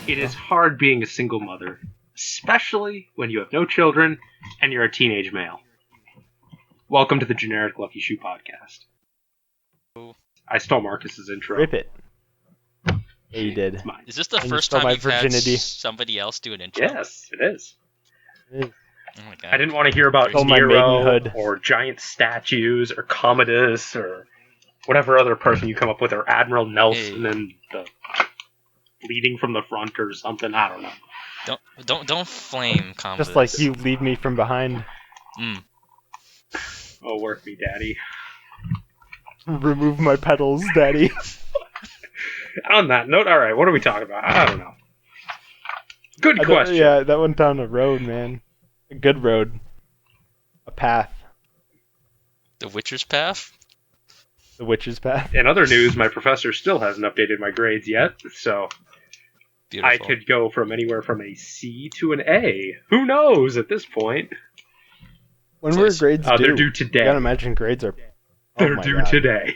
It is hard being a single mother, especially when you have no children and you're a teenage male. Welcome to the Generic Lucky Shoe Podcast. I stole Marcus's intro. Rip it. Yeah, you did. It's mine. Is this the And first you stole time my you've virginity. had somebody else do an intro? Yes, it is. Oh my god. I didn't want to hear about Stole my Nero maidenhood. or giant statues or Commodus or whatever other person you come up with, or Admiral Nelson and the leading from the front or something. I don't know. Don't flame Commodus. Just like you lead me from behind. Oh, work me, daddy. Remove my pedals, daddy. On that note, all right, what are we talking about? I don't know. Good question. Yeah, that went down a road, man. A good road. A path. The Witcher's Path? The witch's path. In other news, my professor still hasn't updated my grades yet, so Beautiful. I could go from anywhere from a C to an A. Who knows at this point? When were grades due? They're due You today. gotta imagine grades are... They're my due God. today.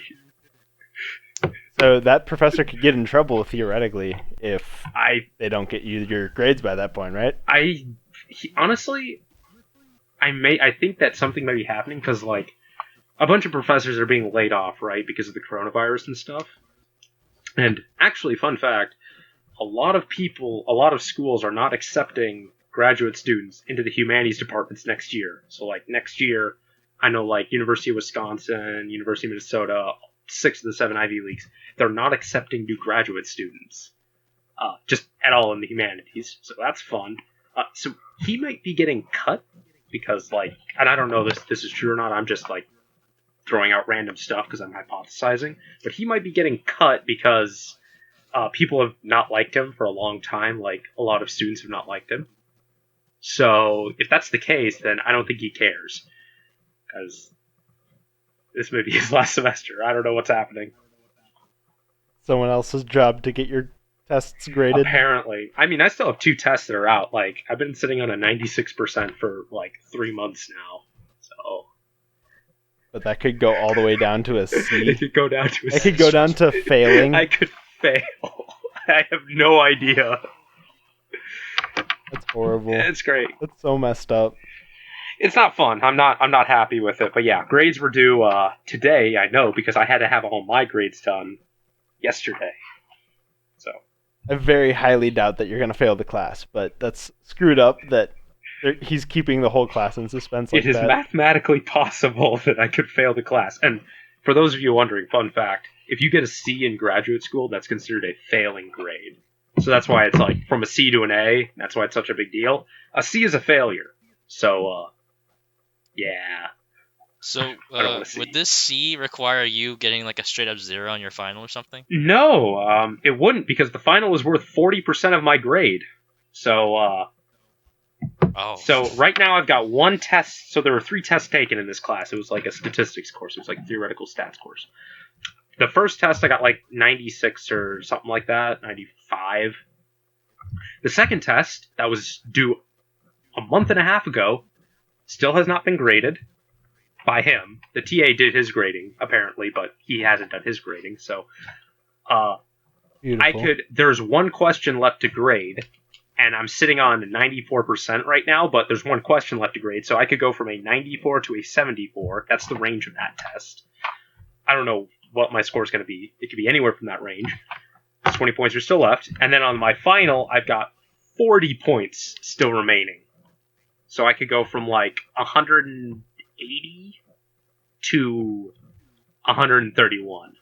So that professor could get in trouble, theoretically, if I they don't get you your grades by that point, right? Honestly, I think that something may be happening because, like, a bunch of professors are being laid off, right, because of the coronavirus and stuff. And actually, fun fact, a lot of schools are not accepting graduate students into the humanities departments next year. So, like, next year, I know, like, University of Wisconsin, University of Minnesota, 6 of the 7 Ivy Leagues, they're not accepting new graduate students, just at all in the humanities. So that's fun. So he might be getting cut because, like, and I don't know if this is true or not. I'm just, like, throwing out random stuff because I'm hypothesizing. But he might be getting cut because people have not liked him for a long time. Like, a lot of students have not liked him. So if that's the case, then I don't think he cares. Because this may be his last semester. I don't know what's happening. Someone else's job to get your tests graded. Apparently. I mean, I still have 2 tests that are out. Like, I've been sitting on a 96% for, like, 3 months now. So... But that could go all the way down to a C. It could go down to a It could go down to failing. I could fail. I have no idea. That's horrible. It's great. That's so messed up. It's not fun. I'm not happy with it. But yeah, grades were due today, I know, because I had to have all my grades done yesterday. So I very highly doubt that you're going to fail the class, but that's screwed up that he's keeping the whole class in suspense like it is that. mathematically possible that I could fail the class. And for those of you wondering, fun fact, if you get a C in graduate school, that's considered a failing grade. So that's why it's like from a C to an A. That's why it's such a big deal. A C is a failure. So, yeah. So, would this C require you getting like a straight up 0 on your final or something? No, it wouldn't, because the final is worth 40% of my grade. So, So right now I've got 1 test. So there were 3 tests taken in this class. It was like a statistics course. It was like a theoretical stats course. The first test I got like 96 or something like that, 95. The second test, that was due a month and a half ago, still has not been graded by him. The TA did his grading, apparently, but he hasn't done his grading. So Beautiful. there's 1 question left to grade. And I'm sitting on 94% right now, but there's 1 question left to grade, so I could go from a 94 to a 74. That's the range of that test. I don't know what my score is going to be. It could be anywhere from that range. 20 points are still left. And then on my final, I've got 40 points still remaining. So I could go from like 180 to 131.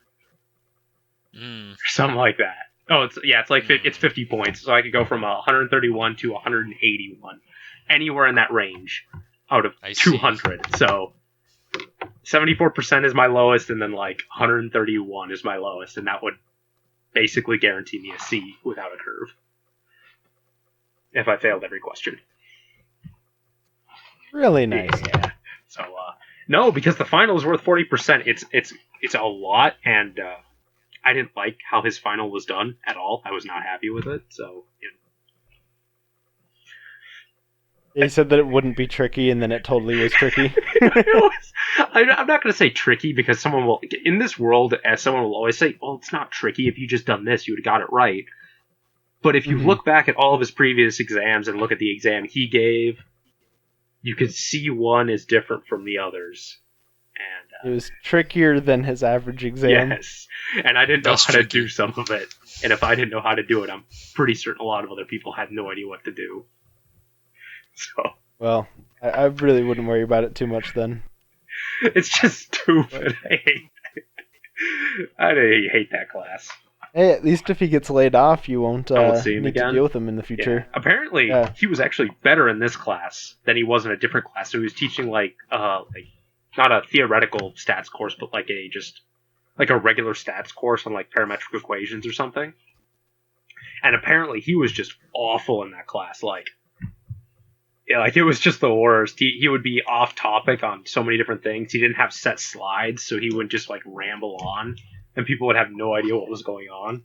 Or something like that. Oh, it's like it's 50 points, so I could go from 131 to 181, anywhere in that range, out of 200. So 74% is my lowest, and then like 131 is my lowest, and that would basically guarantee me a C without a curve if I failed every question. Really nice. Yeah. So no, because the final is worth 40%. It's a lot, and I didn't like how his final was done at all. I was not happy with it, so, you know. He said that it wouldn't be tricky, and then it totally was tricky. I'm not going to say tricky, because someone will, in this world, someone will always say, well, it's not tricky. If you just done this, you would have got it right. But if you look back at all of his previous exams and look at the exam he gave, you can see one is different from the others. And it was trickier than his average exam. Yes, and I didn't know how to do some of it. And if I didn't know how to do it, I'm pretty certain a lot of other people had no idea what to do. So, well, I really wouldn't worry about it too much then. It's just stupid. I hate that class. Hey, at least if he gets laid off, you won't see him need again. to deal with him in the future. Yeah. Apparently, he was actually better in this class than he was in a different class. So he was teaching like not a theoretical stats course, but like a regular stats course on like parametric equations or something. And apparently, he was just awful in that class. Like it was just the worst. He would be off topic on so many different things. He didn't have set slides, so he would just like ramble on, and people would have no idea what was going on.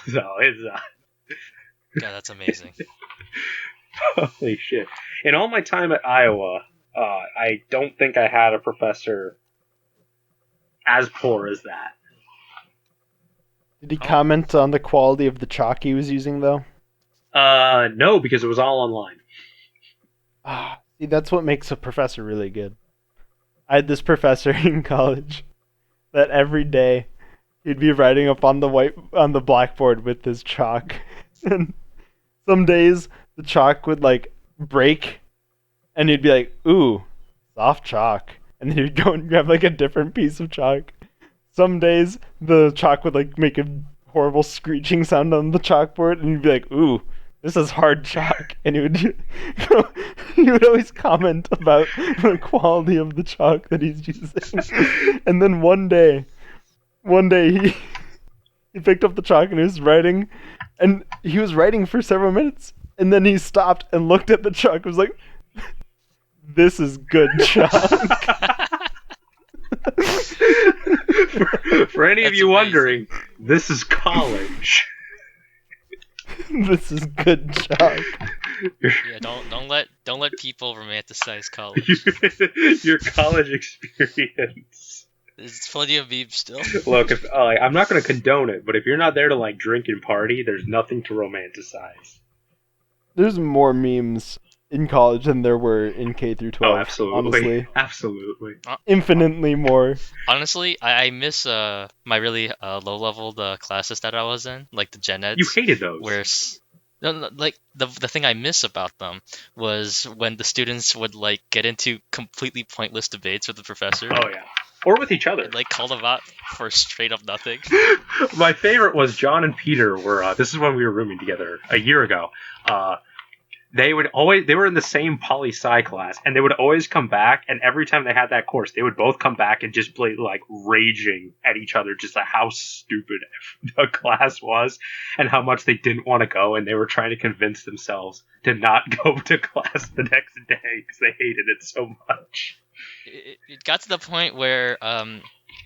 So it's God, that's amazing. Holy shit! In all my time at Iowa, I don't think I had a professor as poor as that. Did he comment on the quality of the chalk he was using, though? No, because it was all online. See, that's what makes a professor really good. I had this professor in college that every day he'd be writing up on the blackboard with his chalk, and some days the chalk would like break, and he'd be like, "Ooh, soft chalk," and then he'd go and grab like a different piece of chalk. Some days the chalk would like make a horrible screeching sound on the chalkboard, and he'd be like, "Ooh, this is hard chalk," and he would always comment about the quality of the chalk that he's using. And then one day he picked up the chalk and he was writing for several minutes, and then he stopped and looked at the chalk and was like, "This is good chalk." For any of you wondering, this is college. This is good chalk. Yeah, don't let people romanticize college. Your college experience. There's plenty of memes still. Look, I'm not going to condone it, but if you're not there to like drink and party, there's nothing to romanticize. There's more memes in college than there were in K through 12. Oh, absolutely, honestly. Absolutely, infinitely more. Honestly, I miss my really low level classes that I was in, like the gen eds. You hated those. Where like the thing I miss about them was when the students would like get into completely pointless debates with the professor. Oh yeah. Or with each other. And, like, call them out for straight up nothing. My favorite was John and Peter were, this is when we were rooming together a year ago. They were in the same poli-sci class, and they would always come back, and every time they had that course, they would both come back and just play, like, raging at each other, just like how stupid the class was, and how much they didn't want to go, and they were trying to convince themselves to not go to class the next day, because they hated it so much. It got to the point where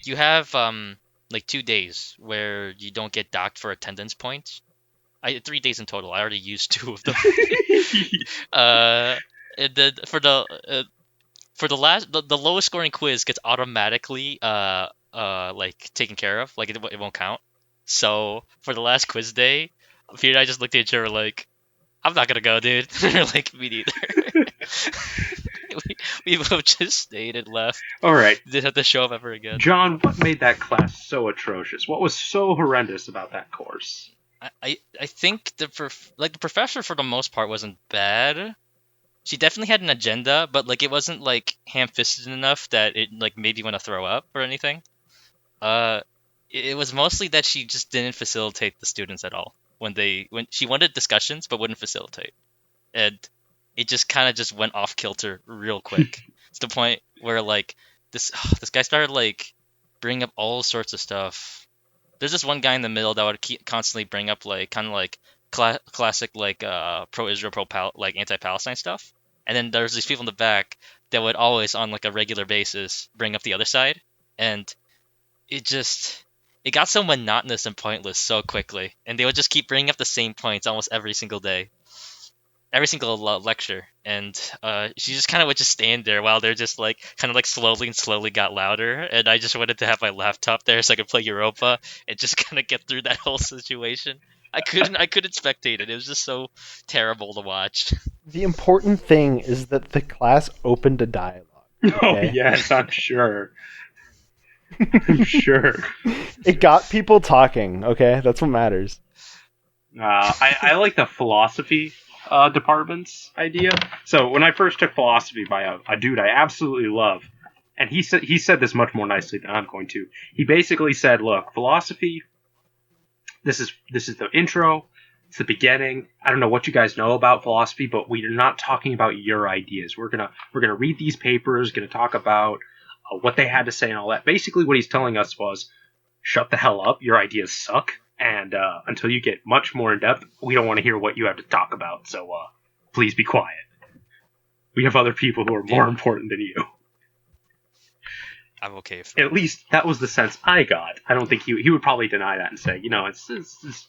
you have like 2 days where you don't get docked for attendance points. 3 days in total. I already used 2 of them. And then for the lowest scoring quiz gets automatically like taken care of. Like it won't count. So for the last quiz day, Peter and I just looked at each other like, "I'm not gonna go, dude." They're like, "Me neither." We both just stayed and left. All right. Didn't have to show up ever again. John, what made that class so atrocious? What was so horrendous about that course? I think the professor for the most part wasn't bad. She definitely had an agenda, but like it wasn't like ham-fisted enough that it like made you want to throw up or anything. It was mostly that she just didn't facilitate the students at all when she wanted discussions but wouldn't facilitate, and it just kind of just went off kilter real quick. To the point where like this guy started like bringing up all sorts of stuff. There's this one guy in the middle that would constantly bring up like kind of like classic like pro-Israel, like anti-Palestine stuff, and then there's these people in the back that would always on like a regular basis bring up the other side, and it got so monotonous and pointless so quickly, and they would just keep bringing up the same points almost every single day. Every single lecture, and she just kind of would just stand there while they're just like kind of like slowly got louder, and I just wanted to have my laptop there so I could play Europa and just kind of get through that whole situation. I couldn't spectate it. It was just so terrible to watch. The important thing is that the class opened a dialogue. Oh Okay? yes, I'm sure. I'm sure. It got people talking, okay? That's what matters. I like the philosophy department's idea. So when I first took philosophy by a dude I absolutely love, and he said this much more nicely than I'm going to. He basically said, "Look, philosophy. This is the intro. It's the beginning. I don't know what you guys know about philosophy, but we are not talking about your ideas. We're gonna read these papers. Gonna talk about what they had to say and all that. Basically, what he's telling us was, shut the hell up. Your ideas suck." And until you get much more in depth, we don't want to hear what you have to talk about. So please be quiet. We have other people who are more important than you. I'm okay with At least that was the sense I got. I don't think he would probably deny that and say, it's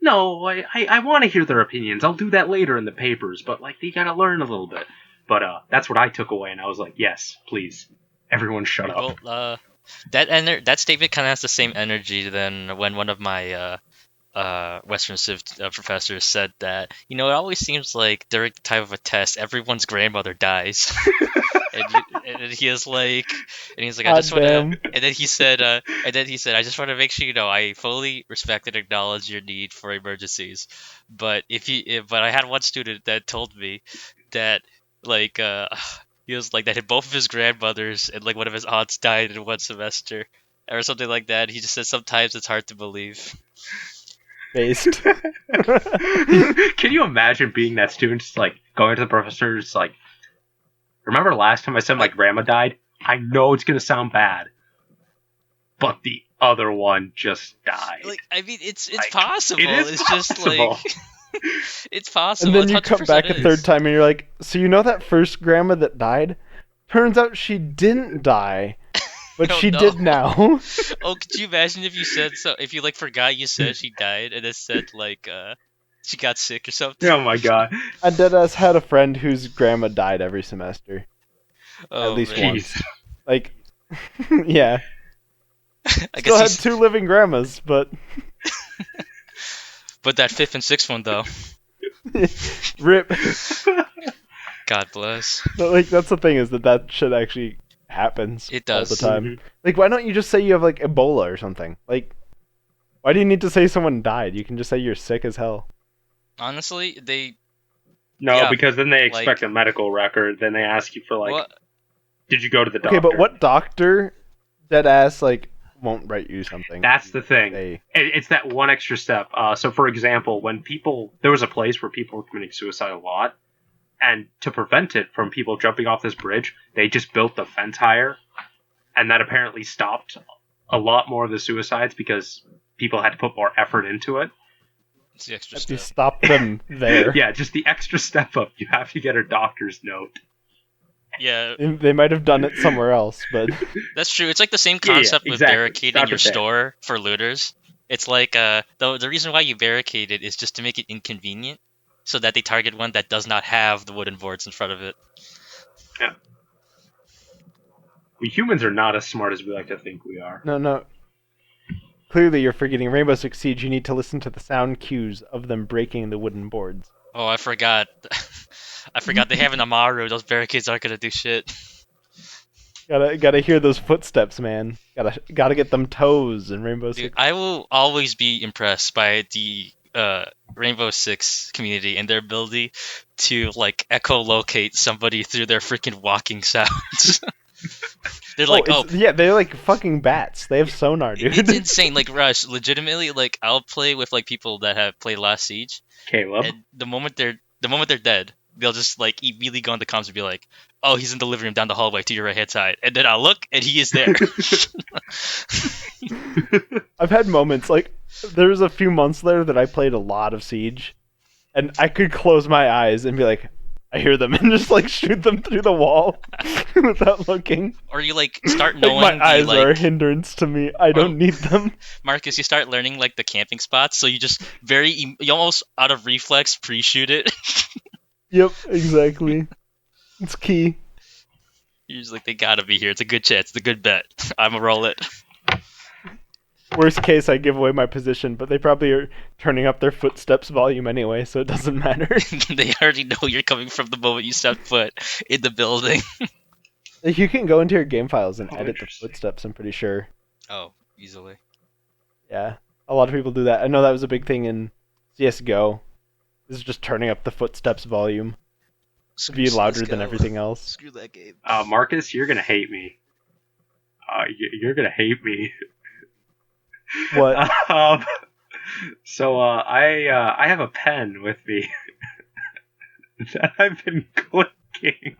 no, I want to hear their opinions. I'll do that later in the papers, but like they gotta learn a little bit. But that's what I took away, and I was like, yes, please, everyone, shut up. Well, that statement kind of has the same energy than when one of my Western Civ professors said that, it always seems like during the time of a test, everyone's grandmother dies. and he's like, I just want to, and then he said, I just want to make sure I fully respect and acknowledge your need for emergencies. But but I had one student that told me that like he was like that both of his grandmothers and like one of his aunts died in one semester or something like that. He just said sometimes it's hard to believe. Based. Can you imagine being that student, just like going to the professor, just like, remember last time I said my grandma died? I know it's gonna sound bad, but the other one just died. Like, I mean, it's possible. It's possible. Just like it's possible. And then you come back a third time and you're like, so you know that first grandma that died? Turns out she didn't die, but she did now. Oh, could you imagine if you said so? If you like forgot you said she died and it said like she got sick or something. Oh my god! I deadass had a friend whose grandma died every semester. Oh, at least man. once. Like, yeah. I Still had guess 2 living grandmas, but but that 5th and 6th one though. rip. God bless. But like that's the thing is that shit actually happens. It does. all the time. Mhm. Like, why don't you just say you have like Ebola or something? Like, why do you need to say someone died? You can just say you're sick as hell. Honestly, No, Yeah, because then they expect like- a medical record. Then they ask you for like, what? did you go to the doctor? Okay, but what doctor, deadass, like won't write you something? That's the thing. Say, It's that one extra step. So, for example, when there was a place where people were committing suicide a lot, and to prevent it from people jumping off this bridge, they just built the fence higher, and that apparently stopped a lot more of the suicides because people had to put more effort into it. It's the extra you step. stop them there. Yeah, just the extra step up. You have to get a doctor's note. Yeah, They might have done it somewhere else, but that's true. It's like the same Yeah, concept with exactly. barricading Dr. your Fan. store for looters. It's like the reason why you barricade it is just to make it inconvenient, so that they target one that does not have the wooden boards in front of it. We humans are not as smart as we like to think we are. no. Clearly, you're forgetting Rainbow Six Siege. You need to listen to the sound cues of them breaking the wooden boards. Oh, I forgot. I forgot they have an Amaru. Those barricades aren't gonna do shit. Gotta hear those footsteps, man. Gotta get them toes in Rainbow Dude, Six. I will always be impressed by the Rainbow Six community and their ability to like echolocate somebody through their freaking walking sounds. They're like, yeah, they're like fucking bats. They have sonar, dude. it's insane. Like Rush, legitimately, like I'll play with like people that have played Last Siege, Caleb. and the moment they're dead, they'll just like immediately go into comms and be like, "Oh, he's in the living room down the hallway to your right hand side," and then I'll look and he is there. I've had moments like there was a few months there that I played a lot of Siege, and I could close my eyes and be like, I hear them, and just like shoot them through the wall without looking. Or you like start Like knowing my eyes the, are a like hindrance to me. I don't need them. Marcus, you start learning like the camping spots, so you just you almost out of reflex pre-shoot it. Yep, exactly. It's key. You're just like, they gotta be here. It's a good chance. It's a good bet. I'ma roll it. Worst case, I give away my position, but they probably are turning up their footsteps volume anyway, so it doesn't matter. They already know you're coming from the moment you set foot in the building. Like, you can go into your game files and Oh, edit the interesting. footsteps, I'm pretty sure. Oh, easily. Yeah, a lot of people do that. I know that was a big thing in CSGO. This is just turning up the footsteps volume to be louder than everything else. Screw that game. Marcus, you're gonna hate me. You're gonna hate me. What? So I have a pen with me that I've been clicking.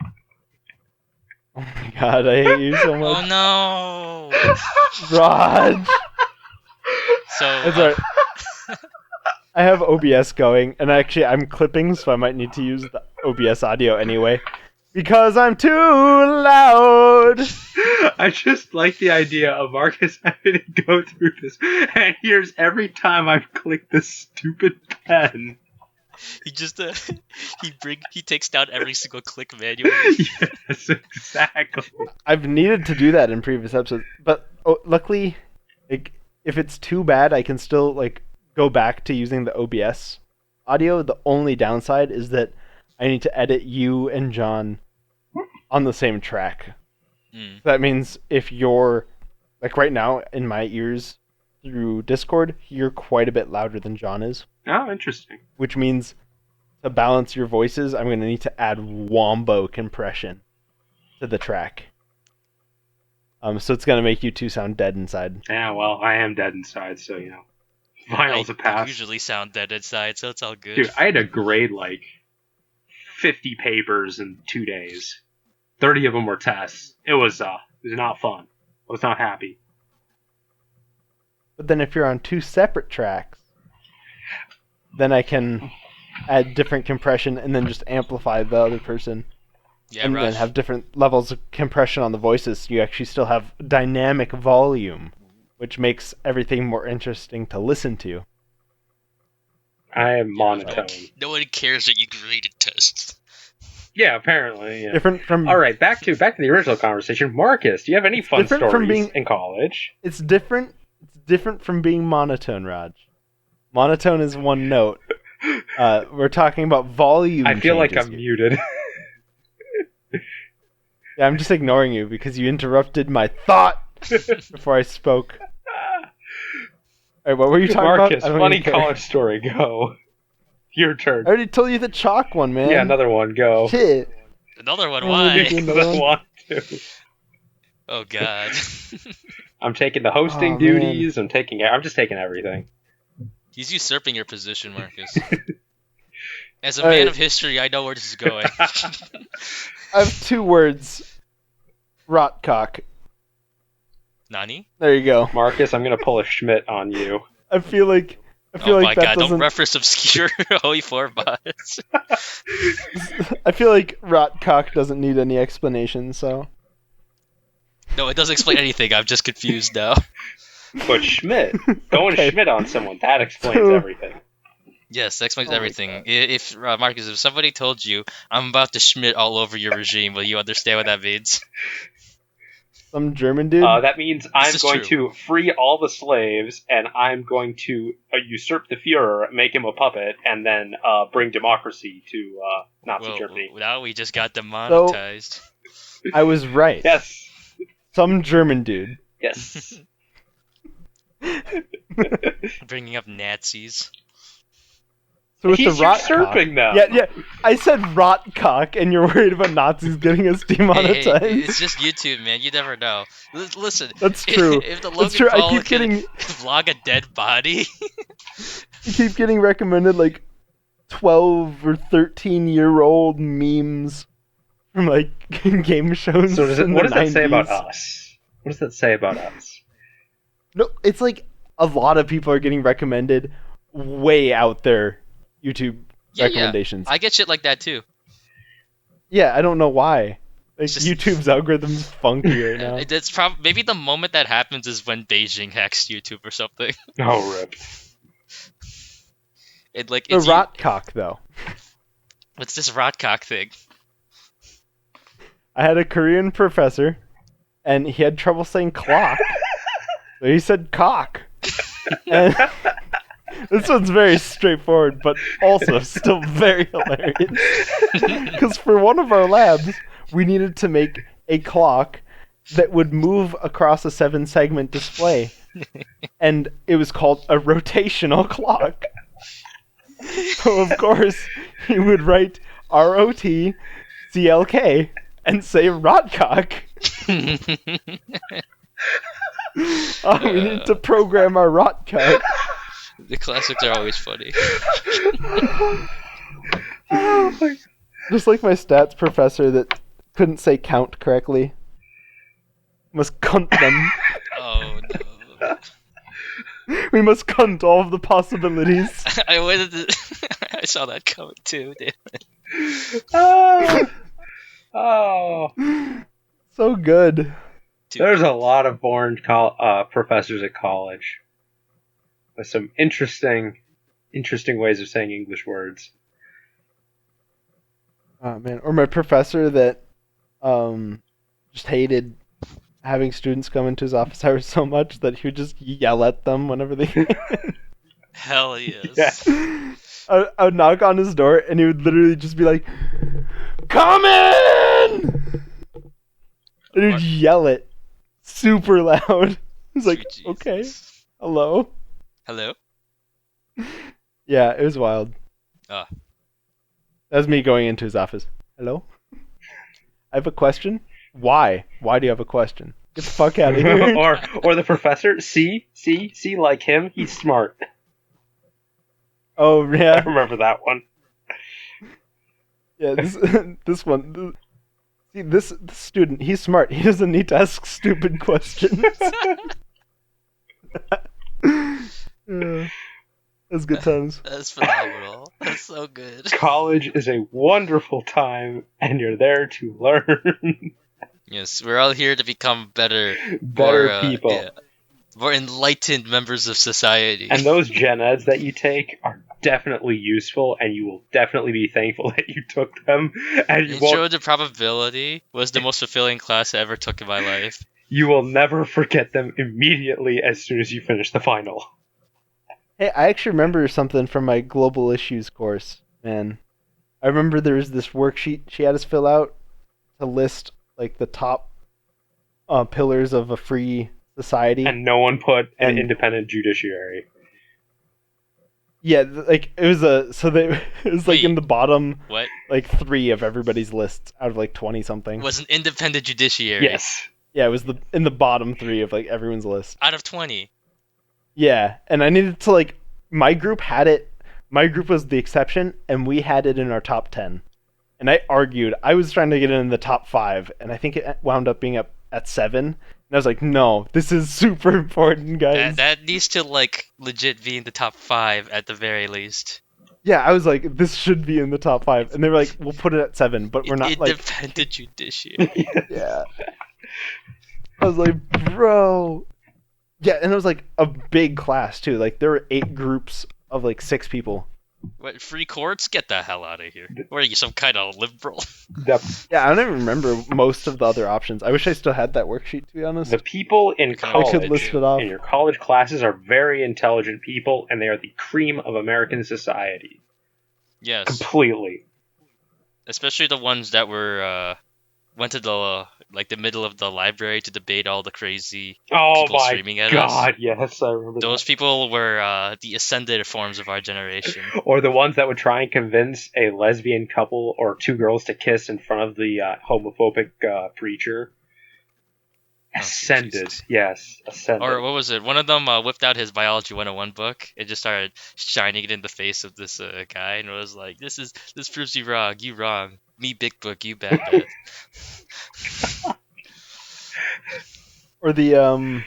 Oh my god, I hate you so much. Oh no! Raj! So It's alright. I have OBS going, and actually I'm clipping, so I might need to use the OBS audio anyway. Because I'm too loud! I just like the idea of Marcus having to go through this, and here's every time I've clicked this stupid pen. he just he takes down every single click manually. Yes, exactly. I've needed to do that in previous episodes, but luckily, like, if it's too bad, I can still go back to using the OBS audio. The only downside is that I need to edit you and John on the same track. Mm. That means if you're, like right now, in my ears through Discord, you're quite a bit louder than John is. Oh, interesting. Which means to balance your voices, I'm going to need to add wombo compression to the track. So it's going to make you two sound dead inside. Yeah, well, I am dead inside, so, finals a I pass. usually sound dead inside, so it's all good. Dude, I had to grade, 50 papers in 2 days. 30 of them were tests. It was not fun. I was not happy. But then if you're on two separate tracks, then I can add different compression and then just amplify the other person. Yeah, and Raj. then have different levels of compression on the voices, so you actually still have dynamic volume, which makes everything more interesting to listen to. I am monotone. No one cares that you graded tests. Yeah, apparently. Yeah. Different from All right, back to the original conversation. Marcus, do you have any fun different from stories being- in college? It's different from being monotone, Raj. Monotone is one note. We're talking about volume. I feel like changes I'm here. muted. Yeah, I'm just ignoring you because you interrupted my thought before I spoke. Alright, what were you talking Marcus, about? I don't funny even care. college story. Go. Your turn. I already told you the chalk one, man. Yeah, another one. Go. Shit. Another one, Oh, why? we did another one? One, two. Oh god. I'm taking the hosting Oh, duties. I'm just taking everything. He's usurping your position, Marcus. As a All man right. of history, I know where this is going. I have 2 words. Rotcock. Nani? There you go. Marcus, I'm gonna pull a Schmidt on you. I feel like Oh my that god, don't doesn't. reference obscure OE4 bots. I feel like Rotcock doesn't need any explanation. So No, it doesn't explain anything, I'm just confused now. But Schmidt, going Okay. Schmidt on someone, that explains So- everything. Yes, that explains Oh my everything. God. If Marcus, if somebody told you, I'm about to Schmidt all over your regime, will you understand what that means? some German dude. That means I'm is going true. to free all the slaves, and I'm going to usurp the Fuhrer, make him a puppet, and then bring democracy to Nazi Well, Germany. now we just got demonetized. I was right. Yes. Some German dude. Yes. Bringing up Nazis. So with He's the Rotcock. usurping them. Yeah. I said Rotcock, and you're worried about Nazis getting us demonetized. Hey, it's just YouTube, man. You never know. Listen, That's true. If the That's Logan true. I Paul keep can getting vlog a dead body, you keep getting recommended 12 or 13-year-old memes from game shows. So in what the does that say about 90s. us? What does that say about us? No, it's a lot of people are getting recommended way out there YouTube Yeah, recommendations. I get shit like that too. Yeah, I don't know why. It's just- YouTube's algorithm's funky right now. It's maybe the moment that happens is when Beijing hacks YouTube or something. Oh, rip. It like The it's Rotcock, though. what's this Rotcock thing? I had a Korean professor, and he had trouble saying clock. So he said cock. And this one's very straightforward, but also still very hilarious. Because for one of our labs, we needed to make a clock that would move across a 7-segment display. And it was called a rotational clock. So, of course, he would write ROTCLK and say Rotcock. We need to program our Rotcock. The classics are always funny. Just like my stats professor that couldn't say count correctly. Must cunt them. Oh no. We must cunt all of the possibilities. I wanted to... I saw that coming too, damn it. Oh. So good. There's a lot of boring professors at college with some interesting ways of saying English words. Oh man, or my professor that just hated having students come into his office hours so much that he would just yell at them whenever they came in. Hell yes. Yeah. I would knock on his door and he would literally just be like, "Come in!" And he'd yell it super loud. He's like, Sweet "Okay, Jesus. hello." Hello? Yeah, it was wild. Ah. That was me going into his office. Hello? I have a question. Why? Why do you have a question? Get the fuck out of here. or the professor, see, like him, he's smart. Oh, I yeah. remember that one. Yeah, this one. See, this student, he's smart. He doesn't need to ask stupid questions. That's good times. That's phenomenal. That's so good. College is a wonderful time, and you're there to learn. Yes, we're all here to become better People. Yeah, more enlightened members of society. And those gen eds that you take are definitely useful, and you will definitely be thankful that you took them. And you Intro to Probability was the most fulfilling class I ever took in my life. You will never forget them immediately as soon as you finish the final. Hey, I actually remember something from my global issues course, man. I remember there was this worksheet she had us fill out to list like the top pillars of a free society. And no one put an independent judiciary. Yeah, like it was it was like in the bottom What? like 3 of everybody's lists out of like 20 something. Was an independent judiciary. Yes. Yeah, it was in the bottom 3 of like everyone's list. Out of 20. Yeah, and I needed to like my group had it. My group was the exception, and we had it in our top 10. And I argued. I was trying to get it in the top 5, and I think it wound up being up at 7. And I was like, no, this is super important, guys. That needs to like legit be in the top 5 at the very least. Yeah, I was like, this should be in the top 5. And they were like, we'll put it at 7, but we're not like... Independent judiciary. Yeah. I was like, bro... Yeah, and it was like a big class too. Like there were 8 groups of like 6 people. What, free courts? Get the hell out of here. What are you, some kind of liberal? Yeah, I don't even remember most of the other options. I wish I still had that worksheet, to be honest. The people in college, I could list it off. in your college classes are very intelligent people, and they are the cream of American society. Yes. Completely. Especially the ones that were went to the the middle of the library to debate all the crazy people screaming at us. God, yes, I remember Those people were the ascended forms of our generation. Or the ones that would try and convince a lesbian couple or 2 girls to kiss in front of the homophobic preacher. Ascended, yes, ascended. Or what was it? One of them whipped out his Biology 101 book and just started shining it in the face of this guy, and was like, "This proves you wrong. You wrong. Me big book. You bad bad." Or the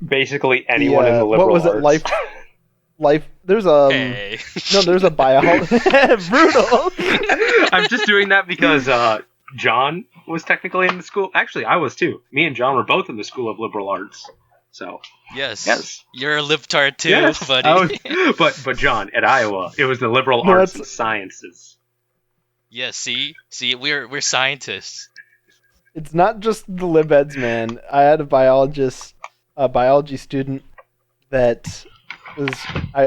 basically anyone in the liberal what was it? arts. Life. There's a Hey. no. There's a biology. Brutal. I'm just doing that because John was technically in the school. Actually, I was too. Me and John were both in the School of Liberal Arts. So Yes. You're a libtard too, yes, buddy. but John at Iowa, it was the Liberal Arts and Sciences. Yeah. See, we're scientists. It's not just the lib eds, man. I had a biologist a biology student that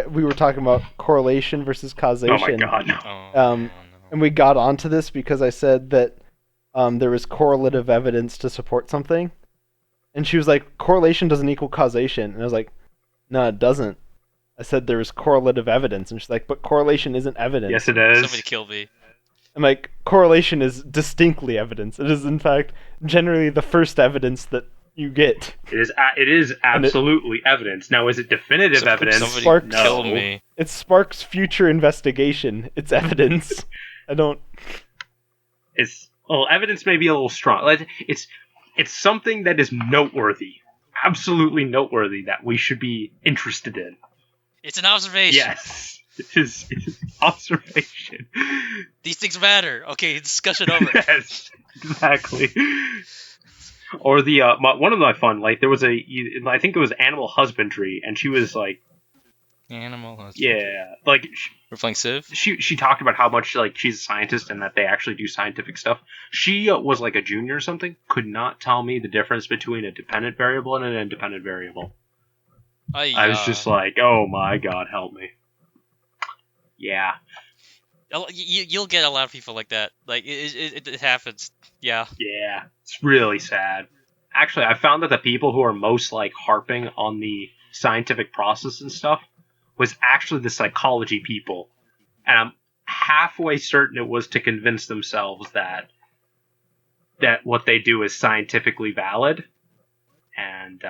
we were talking about correlation versus causation. Oh my god, no. No. And we got onto this because I said that there was correlative evidence to support something. And she was like, correlation doesn't equal causation. And I was like, no, it doesn't. I said there was correlative evidence. And she's like, but correlation isn't evidence. Yes, it is. Somebody kill me. I'm like, correlation is distinctly evidence. It is, in fact, generally the first evidence that you get. It is absolutely evidence. Now, is it definitive evidence? Somebody Sparks- kill No. me. It sparks future investigation. It's evidence. I don't... Evidence may be a little strong. It's something that is noteworthy, absolutely noteworthy, that we should be interested in. It's an observation. Yes, it is observation. These things matter. Okay, discussion over. Yes, exactly. Or the one of my fun, like there was I think it was animal husbandry, and she was like, Animal husband. yeah, like We're playing Civ? she talked about how much like she's a scientist and that they actually do scientific stuff. She was like a junior or something, could not tell me the difference between a dependent variable and an independent variable. I was just like, oh my god, help me. Yeah. You'll get a lot of people like that. Like, it happens. Yeah. Yeah, it's really sad. Actually, I found that the people who are most like harping on the scientific process and stuff was actually the psychology people. And I'm halfway certain it was to convince themselves that what they do is scientifically valid. And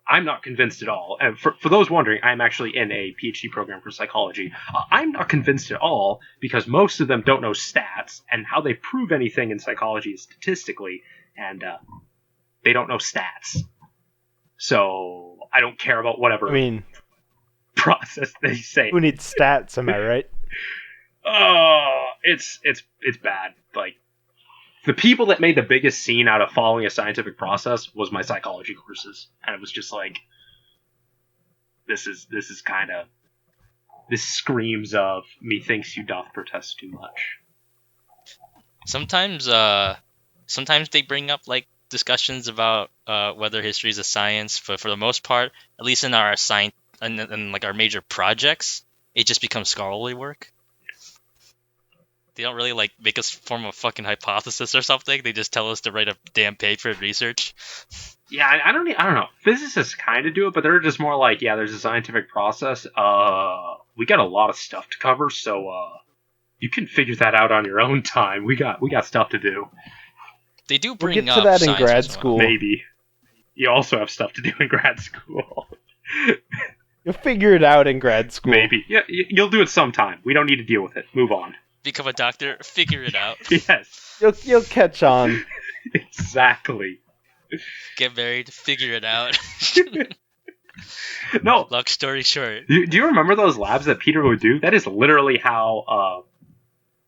I'm not convinced at all. And for those wondering, I'm actually in a PhD program for psychology. I'm not convinced at all because most of them don't know stats, and how they prove anything in psychology is statistically, and they don't know stats. So I don't care about whatever process they say. Who needs stats, am I right? Oh, it's bad. Like, the people that made the biggest scene out of following a scientific process was my psychology courses, and it was just like, this screams of methinks you doth protest too much. Sometimes they bring up like discussions about whether history is a science. For the most part, at least in our and like our major projects, it just becomes scholarly work. They don't really like make us form a fucking hypothesis or something. They just tell us to write a damn paper and research. Yeah, I don't know. Physicists kind of do it, but they're just more like, yeah, there's a scientific process. We got a lot of stuff to cover, so you can figure that out on your own time. We got stuff to do. They do We'll bring get to up that in science grad as well. school. Maybe. You also have stuff to do in grad school. You'll figure it out in grad school. Maybe. Yeah, you'll do it sometime. We don't need to deal with it. Move on. Become a doctor, figure it out. Yes. You'll catch on. Exactly. Get married, figure it out. No. Long story short. Do you remember those labs that Peter would do? That is literally how,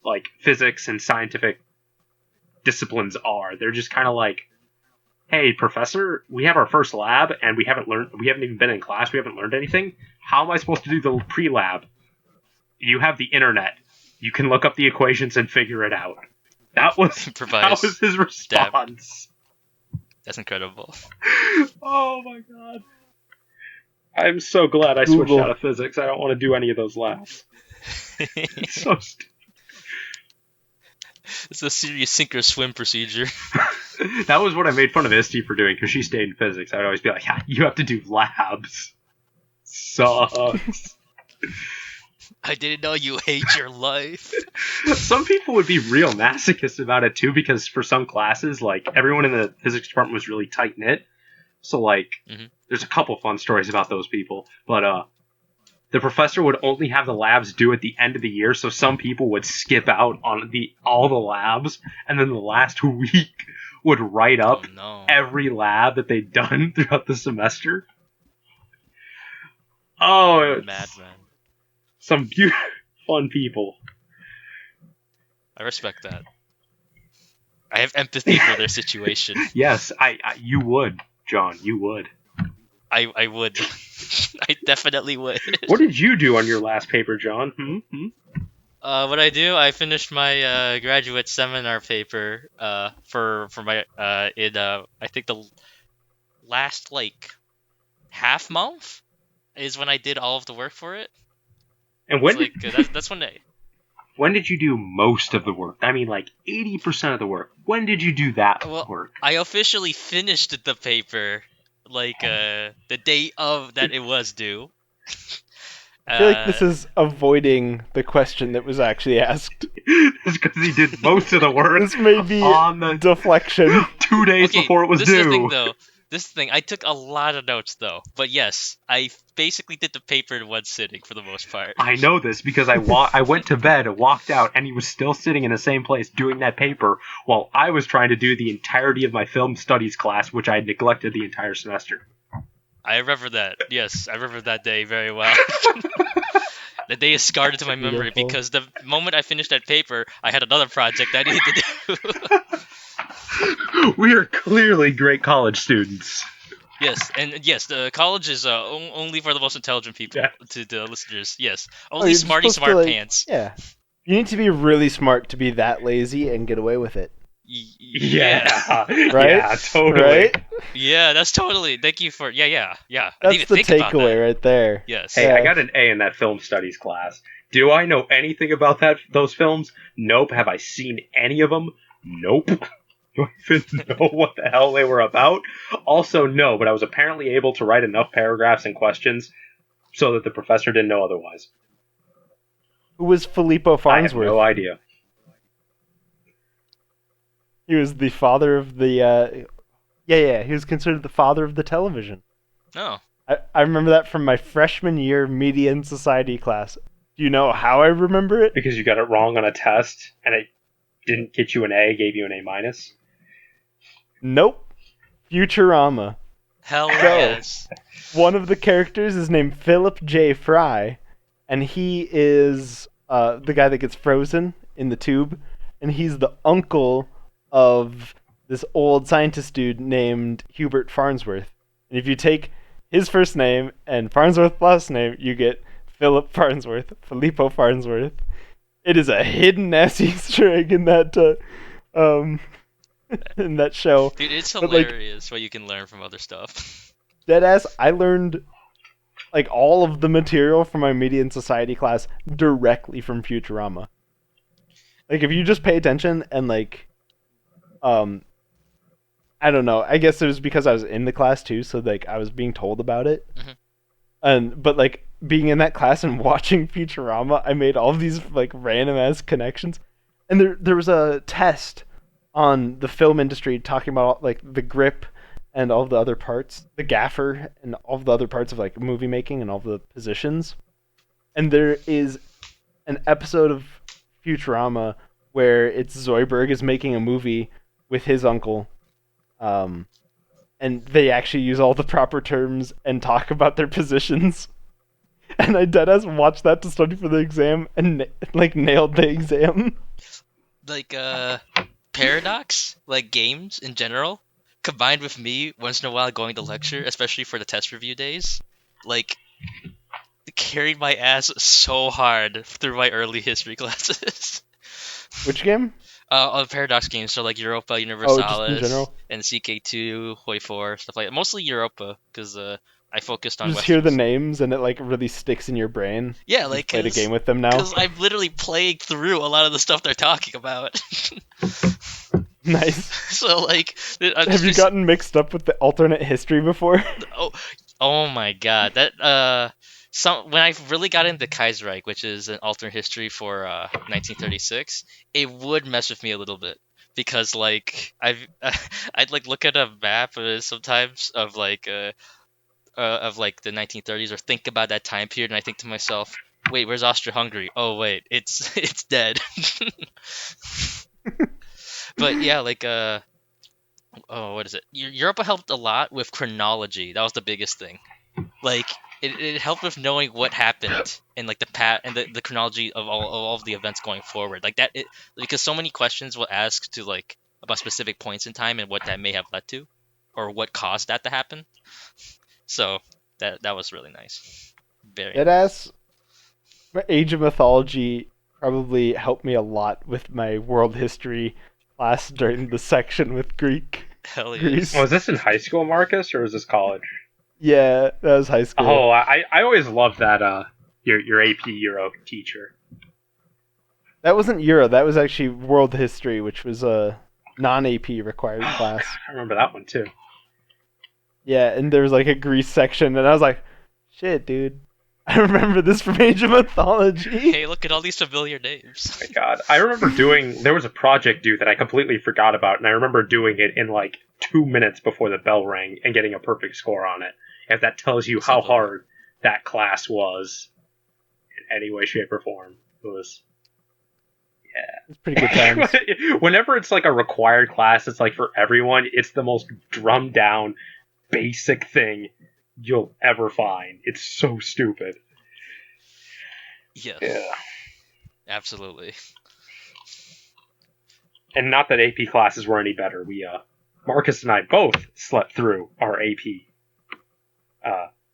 like, physics and scientific disciplines are. They're just kind of like, hey, professor, we have our first lab, and we haven't even been in class, we haven't learned anything. How am I supposed to do the pre-lab? You have the internet. You can look up the equations and figure it out. That was his response. That's incredible. Oh my god. I'm so glad I switched out of physics. I don't want to do any of those labs. It's so stupid. It's a serious sink or swim procedure. That was what I made fun of Isty for doing, because she stayed in physics. I would always be like, yeah, you have to do labs. Sucks. I didn't know you hate your life. Some people would be real masochists about it too, because for some classes, like, everyone in the physics department was really tight-knit. So, like, there's a couple fun stories about those people. But, the professor would only have the labs due at the end of the year, so some people would skip out on all the labs, and then the last week would write up every lab that they'd done throughout the semester. Oh, madman. Some beautiful, fun people. I respect that. I have empathy for their situation. Yes, you would, John. You would. I would. I definitely would. What did you do on your last paper, John? What I do? I finished my graduate seminar paper for my I think the last like half month is when I did all of the work for it. And It's like that's when when did you do most of the work? I mean, like 80% of the work. When did you do that well, work? I officially finished the paper like the day of that it was due. I feel like this is avoiding the question that was actually asked. It's because he did most of the work. This may be on the deflection. 2 days okay, before it was this due. is the thing, though. This thing, I took a lot of notes, though. But yes, I basically did the paper in one sitting for the most part. I know this because I went to bed, walked out, and he was still sitting in the same place doing that paper while I was trying to do the entirety of my film studies class, which I had neglected the entire semester. I remember that. Yes, I remember that day very well. The day is scarred into my memory Beautiful. because the moment I finished that paper, I had another project I needed to do. We are clearly great college students. Yes, and yes, the college is only for the most intelligent people. Yeah. To the listeners, yes, Oh, only you're smarty supposed to, smart like- pants. Yeah. You need to be really smart to be that lazy and get away with it. Yeah. Right? Yeah, totally. Right? Yeah, that's totally. Thank you for. Yeah. I didn't That's even the think about takeaway that. right there. Yes. Hey, Yeah. I got an A in that film studies class. Do I know anything about those films? Nope. Have I seen any of them? Nope. Do I even know what the hell they were about? Also, no, but I was apparently able to write enough paragraphs and questions so that the professor didn't know otherwise. Who was Filippo I have Farnsworth? no idea. He was the father of the. He was considered the father of the television. No. I remember that from my freshman year media and society class. Do you know how I remember it? Because you got it wrong on a test and it didn't get you an A, gave you an A minus. Nope. Futurama. Hell Go. yes. One of the characters is named Philip J. Fry, and he is the guy that gets frozen in the tube, and he's the uncle of this old scientist dude named Hubert Farnsworth. And if you take his first name and Farnsworth's last name, you get Philip Farnsworth, Filippo Farnsworth. It is a hidden ass Easter egg in that in that show. Dude, it's But, like- hilarious what you can learn from other stuff. Deadass, I learned like all of the material from my media and society class directly from Futurama. Like if you just pay attention and like I don't know, I guess it was because I was in the class too, so like I was being told about it. Mhm. But like being in that class and watching Futurama, I made all of these like random ass connections. And there was a test on the film industry talking about like the grip and all of the other parts, the gaffer and all of the other parts of like movie making and all the positions. And there is an episode of Futurama where it's Zoidberg is making a movie with his uncle, and they actually use all the proper terms and talk about their positions. And I deadass watched that to study for the exam and like nailed the exam. Like, Paradox, like games in general, combined with me once in a while going to lecture, especially for the test review days, like, carried my ass so hard through my early history classes. Which game? On Paradox games, so like Europa Oh, just in Universalis general. and CK2, Hoi 4, stuff like that. Mostly Europa, because I focused on You just hear the Westerns. names and it like really sticks in your brain. Yeah, You like played a game with them now. because I've literally played through a lot of the stuff they're talking about. Nice. So like, I'm Have you just- gotten mixed up with the alternate history before? Oh my god, that when I really got into Kaiserreich, which is an alternate history for 1936, it would mess with me a little bit because like I'd like look at a map sometimes of like the 1930s or think about that time period and I think to myself, wait, where's Austria-Hungary? Oh wait, it's dead. But yeah, like what is it? Europa helped a lot with chronology. That was the biggest thing. Like it helped with knowing what happened and like the chronology of all of the events going forward. Like that, because so many questions will ask to like about specific points in time and what that may have led to, or what caused that to happen. So that was really nice. Very. Deadass. My Age of Mythology probably helped me a lot with my world history class during the section with Greek. Hell yeah. Greece. Was this in high school, Marcus, or was this college? Yeah, that was high school. Oh, I always loved that your AP Euro teacher. That wasn't Euro. That was actually World History, which was a non-AP required class. I remember that one too. Yeah, and there was like a Greece section, and I was like, "Shit, dude, I remember this from Age of Mythology." Hey, look at all these familiar names. Oh my God, I remember there was a project due that I completely forgot about, and I remember doing it in like 2 minutes before the bell rang and getting a perfect score on it. If that tells you how hard that class was in any way, shape, or form, it was. Yeah. It's pretty good times. Whenever it's like a required class, it's like for everyone, it's the most drummed down, basic thing you'll ever find. It's so stupid. Yes. Yeah. Absolutely. And not that AP classes were any better. Marcus and I both slept through our AP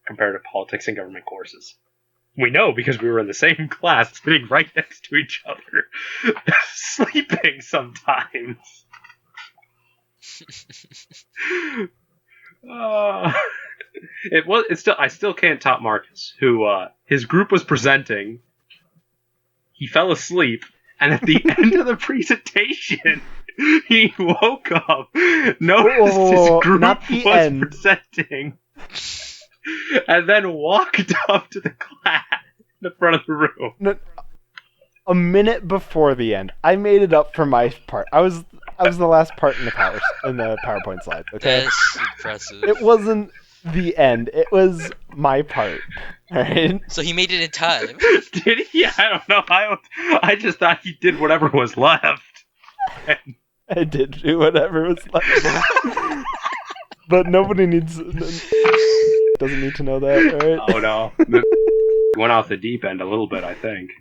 comparative politics and government courses. We know because we were in the same class, sitting right next to each other, sleeping sometimes. I still can't top Marcus, who his group was presenting. He fell asleep, and at the end of the presentation, he woke up, noticed his group was presenting, and then walked up to the class in the front of the room. No, a minute before the end, I made it up for my part. I was the last part in the PowerPoint slide. Okay, That's impressive. it wasn't the end. It was my part. All right. So he made it in time. Did he? I don't know. I just thought he did whatever was left. I did do whatever was left. But nobody doesn't need to know that, alright? Oh no. Went off the deep end a little bit, I think.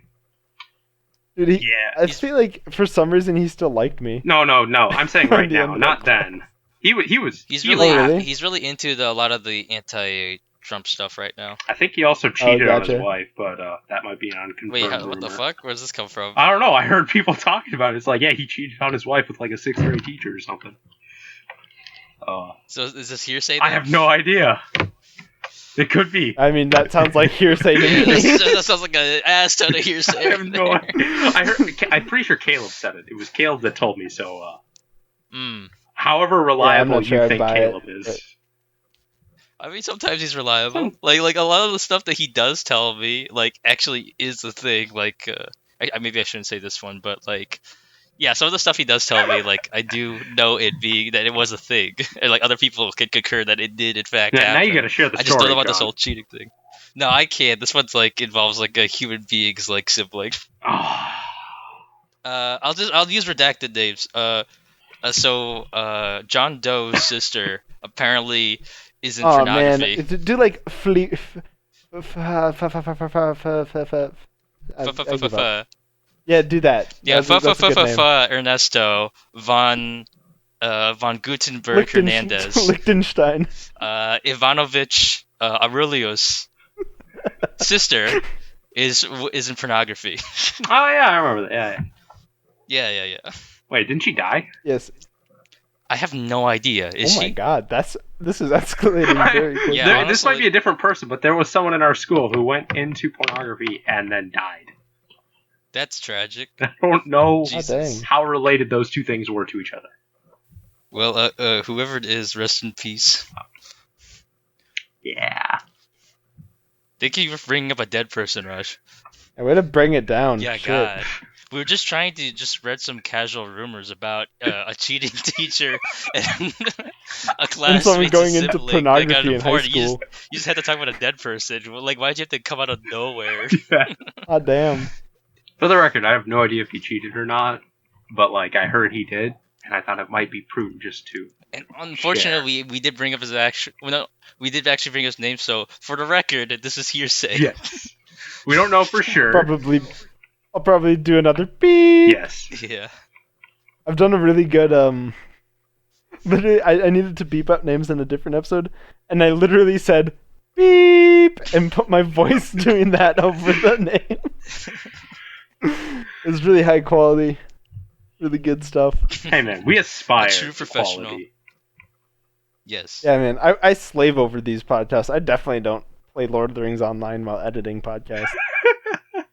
Dude, Yeah. I feel like for some reason he still liked me. No. I'm saying right The now, end of not that. then. He was. He's he really, laughed. really? he's really into a lot of the anti-Trump stuff right now. I think he also cheated on gotcha. his wife, but that might be an unconfirmed Wait, rumor. what the fuck? Where does this come from? I don't know. I heard people talking about it. It's like, yeah, he cheated on his wife with like a 6th grade teacher or something. So is this hearsay? I then? have no idea. It could be. I mean, that sounds like hearsay to me. that sounds like an ass ton of hearsay. I have right no there. idea. I'm pretty sure Caleb said it. It was Caleb that told me. So, Mm. however reliable not sure you I'd think buy Caleb it, is. but- I mean, sometimes he's reliable. Like a lot of the stuff that he does tell me, like actually is a thing. Like, maybe I shouldn't say this one, but like, yeah, some of the stuff he does tell me, like I do know it being that it was a thing, and like other people can concur that it did in fact happen. Now you got to share the I story. just don't know about this John. whole cheating thing. No, I can't. This one's like involves like a human being's like sibling. Oh. I'll use redacted names. So John Doe's sister apparently is in Oh man, pornography. do like Yeah, do that. Yeah, That's a good name. Ernesto von Gutenberg Hernandez, Liechtenstein. Ivanovich Aurelius' sister is in pornography. Oh yeah, I remember that. Yeah. Yeah. Wait, didn't she die? Yes. I have no idea. Is Oh my she? god, this is escalating very quickly. Yeah, This honestly- might be a different person, but there was someone in our school who went into pornography and then died. That's tragic. I don't know Jesus. dang. how related those two things were to each other. Well, whoever it is, rest in peace. Yeah. Thank you for bringing up a dead person, Rush. A way to bring it down. Yeah, Shit. God. We were just trying to spread some casual rumors about a cheating teacher and a classmate. someone going into pornography in high You school. just had to talk about a dead person. Like, why'd you have to come out of nowhere? Ah, damn. For the record, I have no idea if he cheated or not, but like I heard he did, and I thought it might be prudent just to. And unfortunately, we did bring up his actual. No, we did actually bring up his name. So for the record, this is hearsay. Yes. We don't know for sure. I'll probably do another beep. Yes. Yeah. I've done a really good literally I needed to beep out names in a different episode, and I literally said beep and put my voice doing that over the name. It was really high quality. Really good stuff. Hey man, we aspire A true to professional. quality. Yes. Yeah, man, I slave over these podcasts. I definitely don't play Lord of the Rings online while editing podcasts.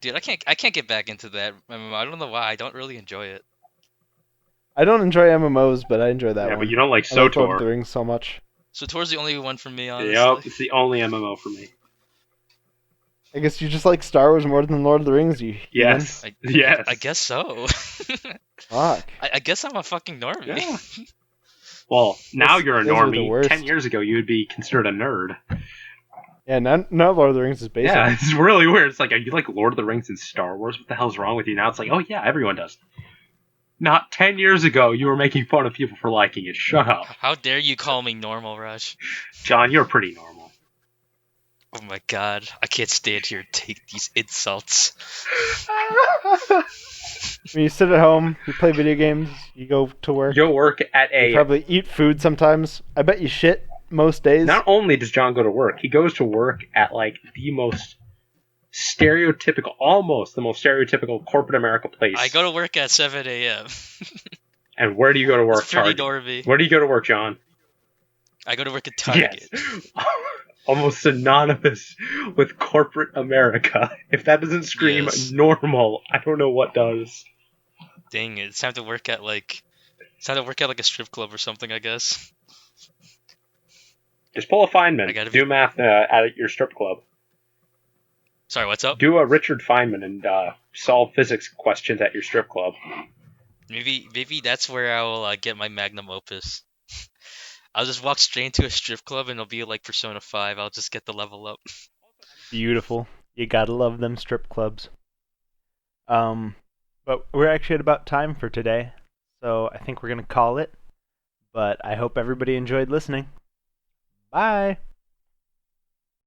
Dude, I can't get back into that. I don't know why. I don't really enjoy it. I don't enjoy MMOs, but I enjoy that Yeah, one. but you don't like I like Lord of SOTOR. the Rings so much. So towards the only one for me, honestly. Yep, it's the only MMO for me. I guess you just like Star Wars more than Lord of the Rings, you heathen. Yes. I Yes. guess so. Fuck. I guess I'm a fucking normie. Yeah. Well, now Those- you're a those are the normie. worst. 10 years ago, you would be considered a nerd. Yeah, now Lord of the Rings is basic. Yeah, it's really weird. It's like, you like Lord of the Rings and Star Wars? What the hell's wrong with you? Now it's like, oh yeah, everyone does. Not 10 years ago, you were making fun of people for liking it. Shut up. How dare you call me normal, Rush? John, you're pretty normal. Oh my god, I can't stand here and take these insults. When you sit at home, you play video games, you go to work. You'll work at You probably eat food sometimes. I bet you shit most days. Not only does John go to work, he goes to work at like the most stereotypical, almost the most stereotypical corporate America place. I go to work at 7 a.m. And where do you go to work, It's pretty Target? normie. Where do you go to work, John? I go to work at Target. Yes. Almost synonymous with corporate America. If that doesn't scream Yes. normal, I don't know what does. Dang it, it's time to work at like a strip club or something, I guess. Just pull a Feynman. I gotta Do be- math at your strip club. Sorry, what's up? Do a Richard Feynman and solve physics questions at your strip club. Maybe that's where I will get my magnum opus. I'll just walk straight into a strip club and it'll be like Persona 5. I'll just get the level up. Beautiful. You gotta love them strip clubs. But we're actually at about time for today, so I think we're gonna call it. But I hope everybody enjoyed listening. Bye.